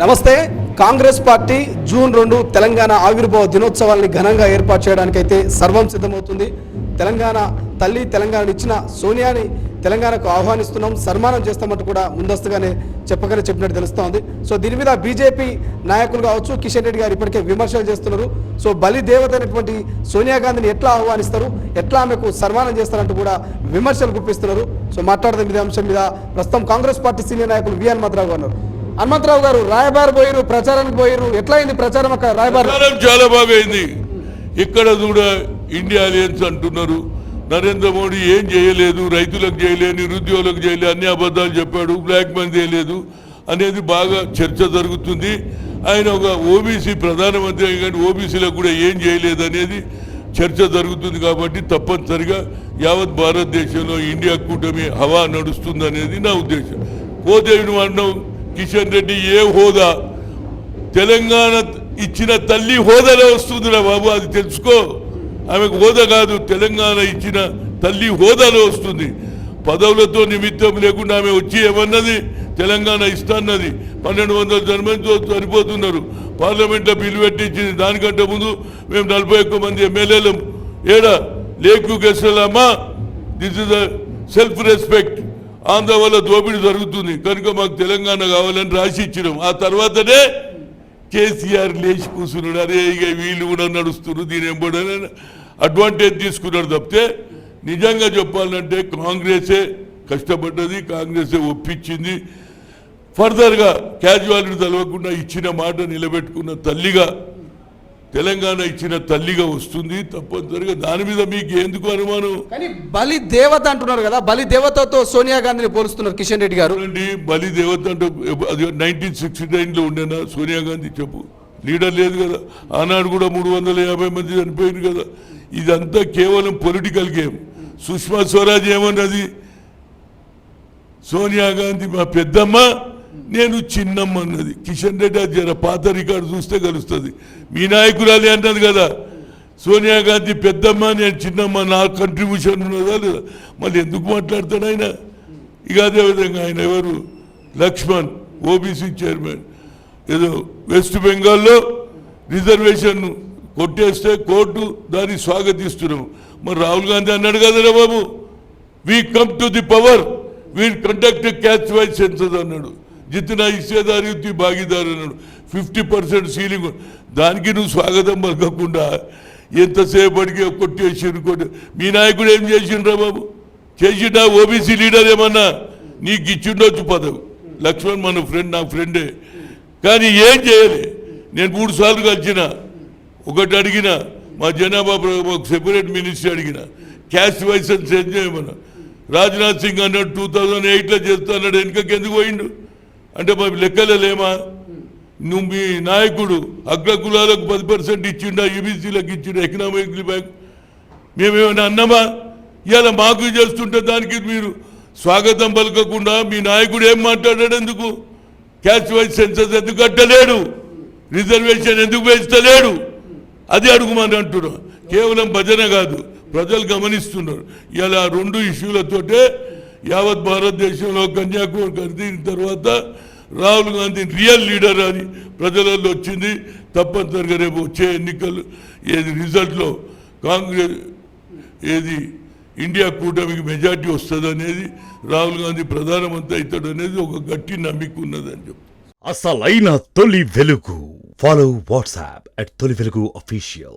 నమస్తే. Congress party June 2 Telangana ఆవిర్భావ దినోత్సవాన్ని ఘనంగా ఏర్పాటు చేయడానికైతే సర్వం సిద్ధమవుతుంది. తెలంగాణ తల్లి తెలంగాణ ఇచ్చిన సోనియాని తెలంగాణకు ఆహ్వానిస్తున్నాం, సన్మానం చేస్తామంటూ కూడా ముందస్తుగానే చెప్పినట్టు తెలుస్తోంది. సో దీని మీద బీజేపీ నాయకులు కావచ్చు, కిషన్ రెడ్డి గారు ఇప్పటికే విమర్శలు చేస్తున్నారు. సో బలి దేవత అయినటువంటి సోనియా గాంధీని ఎట్లా ఆహ్వానిస్తారు, ఎట్లా ఆమెకు సన్మానం చేస్తారంటూ కూడా విమర్శలు గుప్పిస్తున్నారు. సో మాట్లాడదాం ఇదే అంశం మీద. ప్రస్తుతం కాంగ్రెస్ పార్టీ సీనియర్ నాయకులు వి హనుమంతరావు గారు ఉన్నారు. హనుమంతరావు గారు, రాయబార్ పోయిరు, ప్రచారానికి పోయిరు, ఎట్లా అయింది ప్రచారం? అక్కడ రాయబార్ చాలా బాగా అయింది. ఇక్కడ కూడా ఇండియా అలయన్స్ అంటున్నారు, నరేంద్ర మోడీ ఏం చేయలేదు, రైతులకు చేయలేదు, నిరుద్యోగులకు చేయలేదు, అన్ని అబద్ధాలు చెప్పాడు, బ్లాక్ మనీ చేయలేదు అనేది బాగా చర్చ జరుగుతుంది. ఆయన ఒక ఓబీసీ ప్రధానమంత్రి కానీ ఓబీసీలకు కూడా ఏం చేయలేదు అనేది చర్చ జరుగుతుంది. కాబట్టి తప్పనిసరిగా యావత్ భారతదేశంలో ఇండియా కూటమి హవా నడుస్తుంది అనేది నా ఉద్దేశం. కోదేవిని అన్నావు కిషన్ రెడ్డి, ఏ హోదా తెలంగాణ ఇచ్చిన తల్లి హోదాలో వస్తుందిరా బాబు, అది తెలుసుకో. ఆమెకు హోదా కాదు, తెలంగాణ ఇచ్చిన తల్లి హోదాలో వస్తుంది. పదవులతో నిమిత్తం లేకుండా ఆమె వచ్చి ఏమన్నది, తెలంగాణ ఇస్తాన్నది. 1200 జన్మంతో చనిపోతున్నారు. పార్లమెంట్లో బిల్లు పెట్టించింది. దానికంటే ముందు మేము 41 మంది ఎమ్మెల్యేలు ఏడా లేకు గెస్టలమ్మా. This is the self respect. Andhra వల్ల దోపిడీ జరుగుతుంది కనుక మాకు తెలంగాణ కావాలని రాసి ఇచ్చినాం. ఆ తర్వాతనే కేసీఆర్ లేచి కూర్చున్నాడు. అరే ఇక వీళ్ళు కూడా నడుస్తున్నారు, దీని ఎంబడనే అడ్వాంటేజ్ తీసుకున్నాడు తప్పితే నిజంగా చెప్పాలంటే కాంగ్రెసే కష్టపడ్డది, కాంగ్రెసే ఒప్పించింది. ఫర్దర్గా క్యాజువాలిటీ తెలవకుండా ఇచ్చిన మాట నిలబెట్టుకున్న తల్లిగా, తెలంగాణ ఇచ్చిన తల్లిగా వస్తుంది తప్పనిసరిగా. దాని మీద మీకు ఎందుకు అనుమానం? కానీ బలి దేవత అంటున్నారు కదా, బలి దేవతతో సోనియా గాంధీని పోలుస్తున్నారు కిషన్ రెడ్డి గారు. బలి దేవత అంటే అది 1969లో ఉండేనా సోనియా గాంధీ? చెప్పు, లీడర్ లేదు కదా. ఆనాడు కూడా 350 మంది చనిపోయింది కదా. ఇదంతా కేవలం పొలిటికల్ గేమ్. సుష్మా స్వరాజ్ ఏమన్నది, సోనియా గాంధీ మా పెద్దమ్మ, నేను చిన్నమ్మ అన్నది. కిషన్ రెడ్డి అది జర పాత రికార్డు చూస్తే కలుస్తుంది. మీ నాయకురాలి అన్నది కదా, సోనియా గాంధీ పెద్దమ్మ, నేను చిన్నమ్మ, నా కంట్రిబ్యూషన్ ఉన్నదా లేదా? మళ్ళీ ఎందుకు మాట్లాడతాడు ఆయన? ఇక అదేవిధంగా ఆయన ఎవరు, లక్ష్మణ్, ఓబీసీ చైర్మన్, ఏదో వెస్ట్ బెంగాల్లో రిజర్వేషన్ కొట్టేస్తే కోర్టు దాన్ని స్వాగతిస్తున్నాం. మరి రాహుల్ గాంధీ అన్నాడు కదరా బాబు, we come to the power, we conduct caste wise census అన్నాడు. జితనా హిస్సేదారు యుద్ధి భాగీదారు అన్నాడు. 50% సీలింగ్. దానికి నువ్వు స్వాగతం పలకకుండా ఎంతసేపటికి కొట్టేసి మీ నాయకుడు ఏం చేసిండ్రా బాబు? చేసిండా? ఓబీసీ లీడర్ ఏమన్నా నీకు ఇచ్చిండొచ్చు పదవి. లక్ష్మణ్ మన ఫ్రెండ్, నా ఫ్రెండే, కానీ ఏం చేయలే. నేను 3 సార్లు కలిసిన, ఒకటి అడిగిన, మా జనాభా ఒక సెపరేట్ మినిస్ట్రీ అడిగిన, క్యాస్ట్ వైజ్ సెన్స్ చేయమన్నా. రాజ్నాథ్ సింగ్ అన్నాడు 2008లో చేస్తాడు, వెనుకకి ఎందుకు పోయిండు అంటే మరి లెక్కలేమా? నువ్వు మీ నాయకుడు అగ్రకులాలకు 10% ఇచ్చిండా, యూబీసీలకు ఇచ్చిండా, ఎకనామిక్ బ్యాంక్ మేమేమైనా అన్నామా? ఇవాళ మాకు చేస్తుంటే దానికి మీరు స్వాగతం పలకకుండా మీ నాయకుడు ఏం మాట్లాడాడు? ఎందుకు క్యాస్ట్ వైజ్ సెన్సస్ ఎందుకు కట్టలేడు, రిజర్వేషన్ ఎందుకు పెంచలేడు, అది అడుగుమని అంటున్నాం. కేవలం భజన కాదు, ప్రజలు గమనిస్తున్నారు. ఇలా 2 ఇష్యూలతోటే యావత్ భారతదేశంలో కన్యాకుమారి ఖరీదిన తర్వాత రాహుల్ గాంధీ రియల్ లీడర్ అని ప్రజలలో వచ్చింది. తప్పనిసరిగా రేపు వచ్చే ఎన్నికలు ఏది రిజల్ట్లో కాంగ్రెస్ ఏది ఇండియా కూటమికి మెజార్టీ వస్తుంది అనేది, రాహుల్ గాంధీ ప్రధానమంత్రి అవుతాడు అనేది ఒక గట్టి నమ్మిక ఉన్నదని చెప్తారు. అసలైన తొలి వెలుగు. ఫాలో వాట్సాప్ @తొలి వెలుగు official.